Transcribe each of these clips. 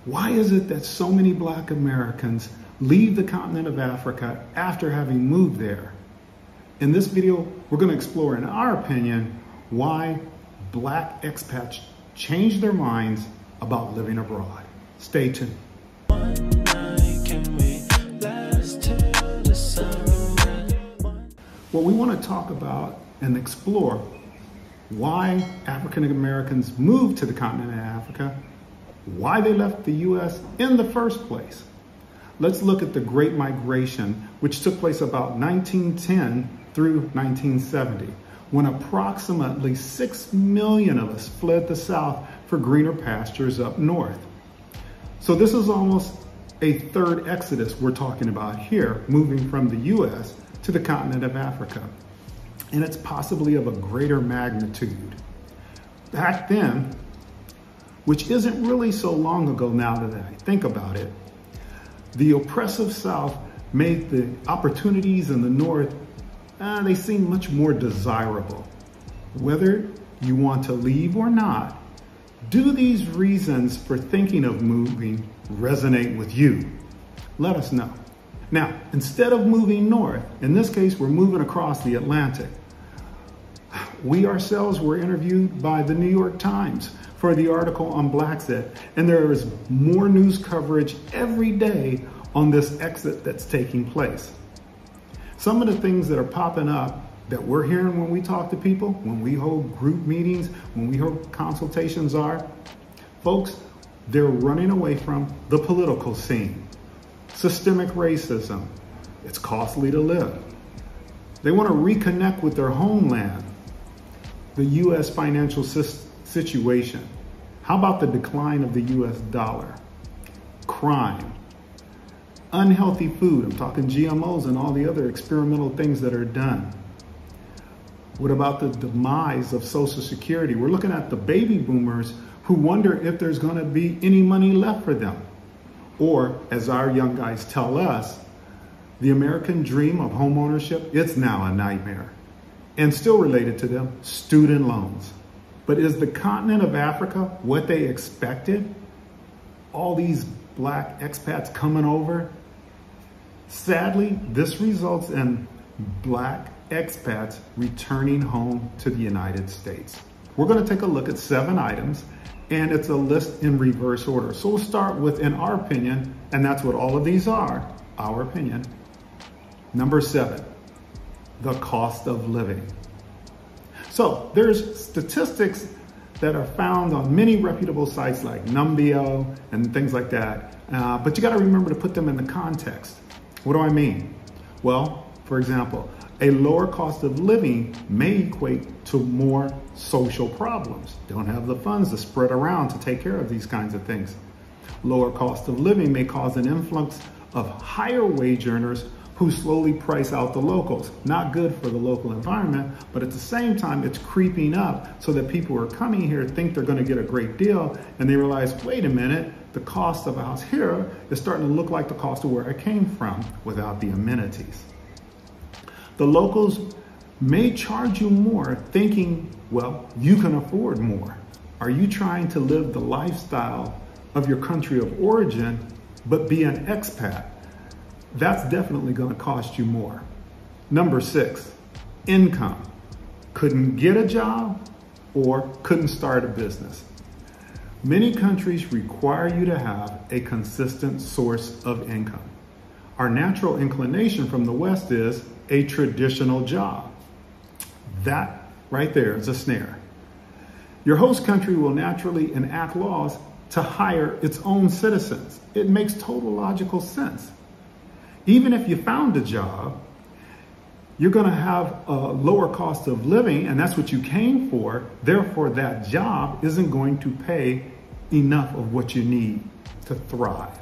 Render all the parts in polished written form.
Why is it that so many Black Americans leave the continent of Africa after having moved there? In this video, we're going to explore, in our opinion, why Black expats change their minds about living abroad. Stay tuned. Well, we want to talk about and explore why African Americans moved to the continent of Africa, why they left the U.S. in the first place. Let's look at the Great Migration, which took place about 1910 through 1970, when approximately 6 million of us fled the South for greener pastures up north. So this is almost a third exodus we're talking about here, moving from the U.S. to the continent of Africa. And it's possibly of a greater magnitude. Back then, which isn't really so long ago now that I think about it, the oppressive South made the opportunities in the North, they seem much more desirable. Whether you want to leave or not, do these reasons for thinking of moving resonate with you? Let us know. Now, instead of moving north, in this case, we're moving across the Atlantic. We ourselves were interviewed by the New York Times for the article on Blackset, and there is more news coverage every day on this exit that's taking place. Some of the things that are popping up that we're hearing when we talk to people, when we hold group meetings, when we hold consultations are, folks, they're running away from the political scene. Systemic racism, it's costly to live. They want to reconnect with their homeland, the U.S. financial situation. How about the decline of the U.S. dollar? Crime, unhealthy food, I'm talking GMOs and all the other experimental things that are done. What about the demise of Social Security? We're looking at the baby boomers who wonder if there's going to be any money left for them. Or, as our young guys tell us, the American dream of home ownership, it's now a nightmare. And still related to them, student loans. But is the continent of Africa what they expected? All these Black expats coming over? Sadly, this results in Black expats returning home to the United States. We're going to take a look at 7 items, and it's a list in reverse order. So we'll start with, in our opinion, and that's what all of these are, our opinion. Number 7, the cost of living. So there's statistics that are found on many reputable sites like Numbeo and things like that. But you got to remember to put them in the context. What do I mean? Well, for example, a lower cost of living may equate to more social problems. Don't have the funds to spread around to take care of these kinds of things. Lower cost of living may cause an influx of higher wage earners who slowly price out the locals. Not good for the local environment, but at the same time, it's creeping up so that people who are coming here think they're gonna get a great deal, and they realize, wait a minute, the cost of a house here is starting to look like the cost of where I came from without the amenities. The locals may charge you more thinking, well, you can afford more. Are you trying to live the lifestyle of your country of origin, but be an expat? That's definitely going to cost you more. Number 6, income. Couldn't get a job or couldn't start a business. Many countries require you to have a consistent source of income. Our natural inclination from the West is a traditional job. That right there is a snare. Your host country will naturally enact laws to hire its own citizens. It makes total logical sense. Even if you found a job, you're going to have a lower cost of living, and that's what you came for. Therefore, that job isn't going to pay enough of what you need to thrive.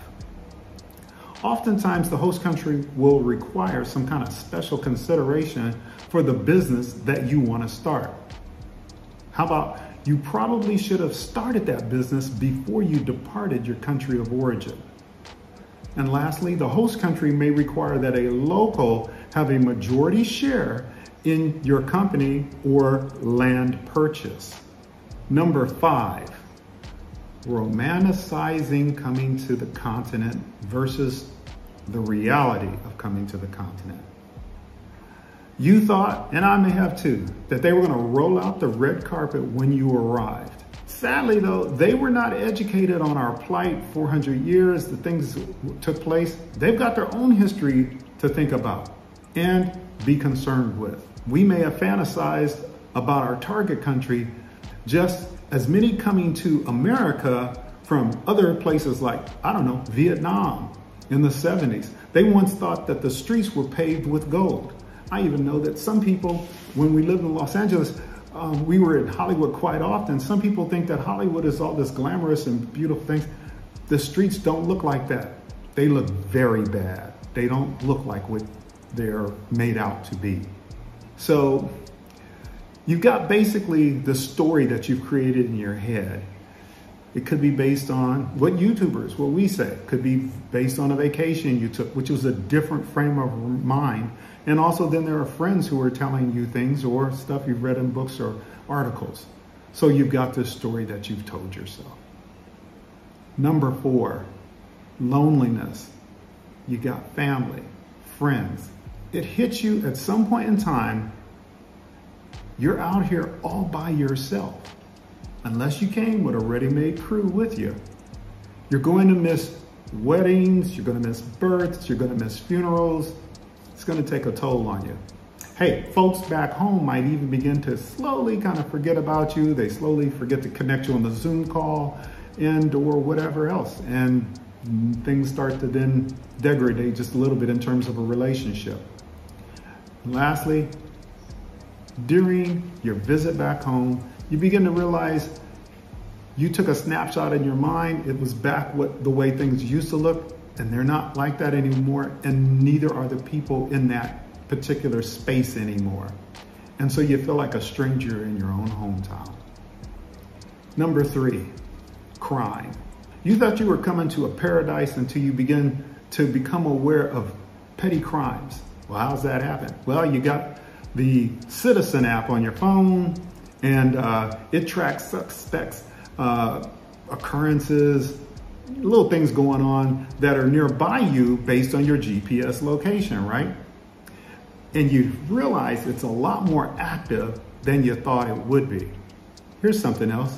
Oftentimes, the host country will require some kind of special consideration for the business that you want to start. How about you probably should have started that business before you departed your country of origin? And lastly, the host country may require that a local have a majority share in your company or land purchase. Number 5, Romanticizing coming to the continent versus the reality of coming to the continent. You thought, and I may have too, that they were going to roll out the red carpet when you arrived. Sadly though, they were not educated on our plight 400 years, the things that took place. They've got their own history to think about and be concerned with. We may have fantasized about our target country, just as many coming to America from other places like, I don't know, Vietnam in the 70s. They once thought that the streets were paved with gold. I even know that some people, when we lived in Los Angeles, we were in Hollywood quite often. Some people think that Hollywood is all this glamorous and beautiful things. The streets don't look like that. They look very bad. They don't look like what they're made out to be. So you've got basically the story that you've created in your head. It could be based on what YouTubers, what we say, could be based on a vacation you took, which was a different frame of mind. And also then there are friends who are telling you things or stuff you've read in books or articles. So you've got this story that you've told yourself. Number 4, loneliness. You got family, friends. It hits you at some point in time, you're out here all by yourself. Unless you came with a ready-made crew with you. You're going to miss weddings, you're going to miss births, you're going to miss funerals. It's going to take a toll on you. Hey, folks back home might even begin to slowly kind of forget about you. They slowly forget to connect you on the Zoom call and or whatever else. And things start to then degrade just a little bit in terms of a relationship. And lastly, during your visit back home, you begin to realize you took a snapshot in your mind. It was back the way things used to look, and they're not like that anymore, and neither are the people in that particular space anymore. And so you feel like a stranger in your own hometown. Number 3, crime. You thought you were coming to a paradise until you begin to become aware of petty crimes. Well, how's that happen? Well, you got the Citizen app on your phone, and it tracks suspects, occurrences, little things going on that are nearby you based on your GPS location, right? And you realize it's a lot more active than you thought it would be. Here's something else.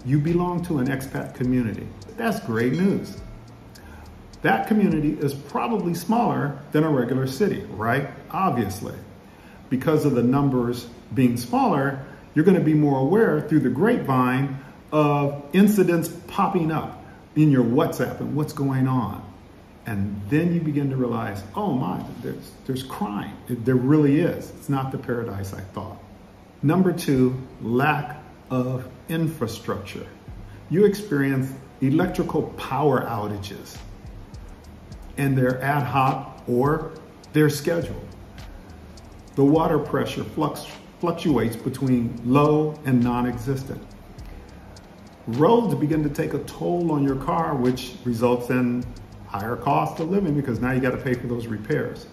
You belong to an expat community. That's great news. That community is probably smaller than a regular city, right? Obviously. Because of the numbers being smaller, you're going to be more aware through the grapevine of incidents popping up in your WhatsApp and what's going on. And then you begin to realize, oh my, there's crime. There really is. It's not the paradise I thought. Number 2, lack of infrastructure. You experience electrical power outages, and they're ad hoc or they're scheduled. The water pressure fluctuates between low and non-existent. Roads begin to take a toll on your car, which results in higher cost of living because now you got to pay for those repairs.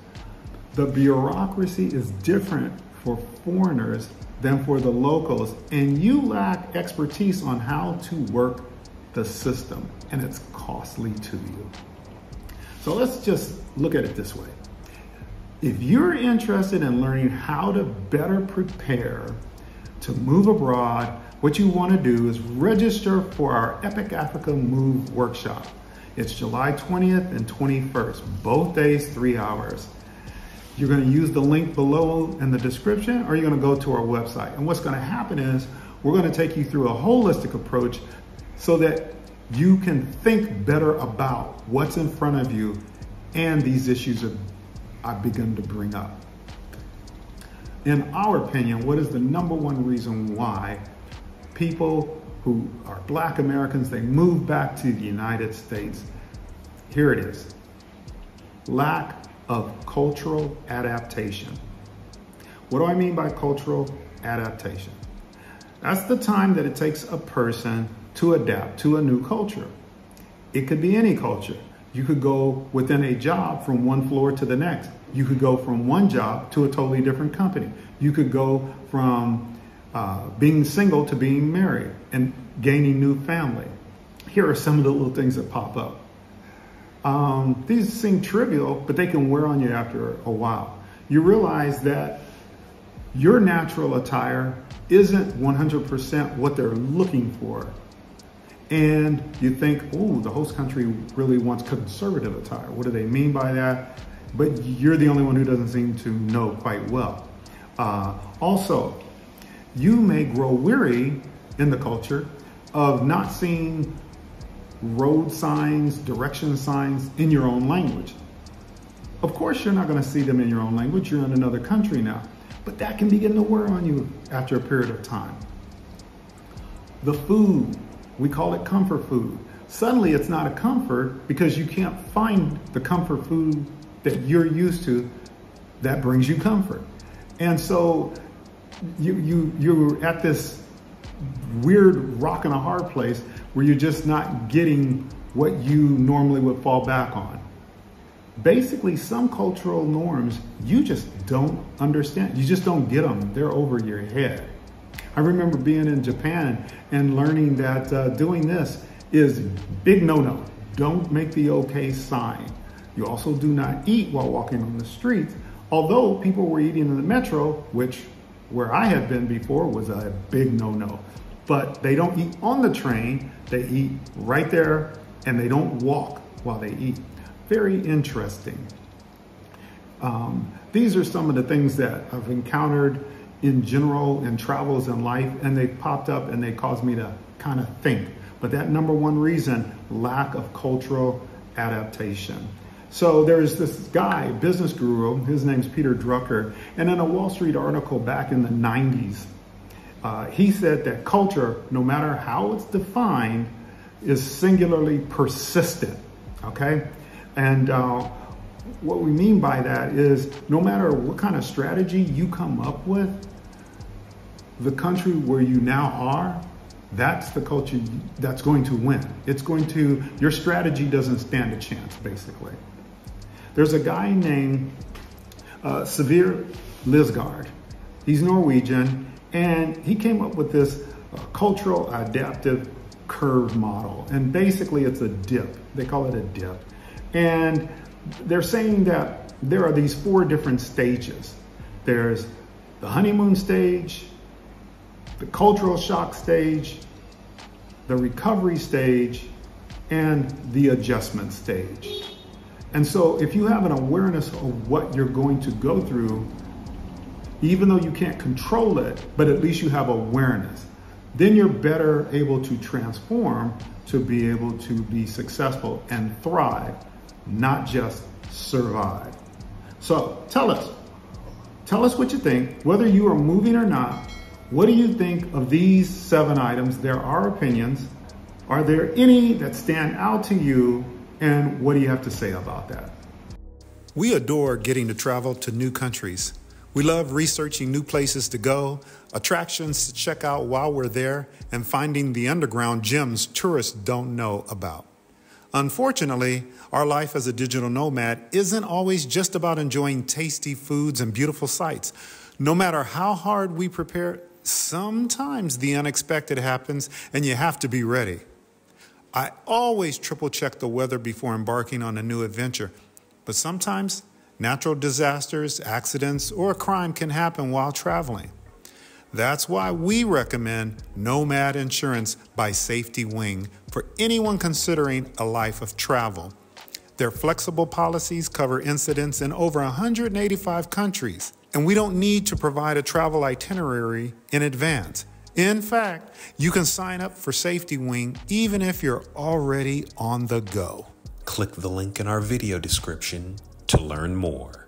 The bureaucracy is different for foreigners than for the locals, and you lack expertise on how to work the system, and it's costly to you. So let's just look at it this way. If you're interested in learning how to better prepare to move abroad, what you want to do is register for our Epic Africa Move workshop. It's July 20th and 21st, both days, 3 hours. You're going to use the link below in the description, or you're going to go to our website. And what's going to happen is we're going to take you through a holistic approach so that you can think better about what's in front of you and these issues that I've begun to bring up. In our opinion, what is the number one reason why people who are Black Americans, they move back to the United States? Here it is. Lack of cultural adaptation. What do I mean by cultural adaptation? That's the time that it takes a person to adapt to a new culture. It could be any culture. You could go within a job from one floor to the next. You could go from one job to a totally different company. You could go from being single to being married and gaining new family. here are some of the little things that pop up. These seem trivial, but they can wear on you after a while. You realize that your natural attire isn't 100% what they're looking for. And you think, oh, the host country really wants conservative attire. What do they mean by that? But you're the only one who doesn't seem to know quite well. Also, you may grow weary in the culture of not seeing road signs, direction signs in your own language. Of course, you're not going to see them in your own language. You're in another country now, but that can begin to wear on you after a period of time. The food, we call it comfort food. Suddenly it's not a comfort because you can't find the comfort food that you're used to that brings you comfort. And so you're at this weird rock and a hard place where you're just not getting what you normally would fall back on. Basically, some cultural norms you just don't understand. You just don't get them. They're over your head. I remember being in Japan and learning that doing this is big no-no. Don't make the okay sign. You also do not eat while walking on the streets, although people were eating in the metro, which where I had been before was a big no-no. But they don't eat on the train, they eat right there, and they don't walk while they eat. Very interesting. These are some of the things that I've encountered in general in travels in life, and they popped up and they caused me to kind of think. But that number one reason, lack of cultural adaptation. So there's this guy, business guru, his name's Peter Drucker, and in a Wall Street article back in the 90s, he said that culture, no matter how it's defined, is singularly persistent, okay? And what we mean by that is no matter what kind of strategy you come up with, the country where you now are, that's the culture that's going to win. It's going to, your strategy doesn't stand a chance, basically. There's a guy named Severe Lisgard. He's Norwegian, and he came up with this cultural adaptive curve model. And basically it's a dip. They call it a dip. And they're saying that there are these 4 different stages. There's the honeymoon stage, the cultural shock stage, the recovery stage, and the adjustment stage. And so if you have an awareness of what you're going to go through, even though you can't control it, but at least you have awareness, then you're better able to transform to be able to be successful and thrive, not just survive. So tell us what you think, whether you are moving or not. What do you think of these 7 items? There are opinions. Are there any that stand out to you? And what do you have to say about that? We adore getting to travel to new countries. We love researching new places to go, attractions to check out while we're there, and finding the underground gems tourists don't know about. Unfortunately, our life as a digital nomad isn't always just about enjoying tasty foods and beautiful sights. No matter how hard we prepare, sometimes the unexpected happens and you have to be ready. I always triple check the weather before embarking on a new adventure, but sometimes natural disasters, accidents, or a crime can happen while traveling. That's why we recommend Nomad Insurance by Safety Wing for anyone considering a life of travel. Their flexible policies cover incidents in over 185 countries, and we don't need to provide a travel itinerary in advance. In fact, you can sign up for Safety Wing even if you're already on the go. Click the link in our video description to learn more.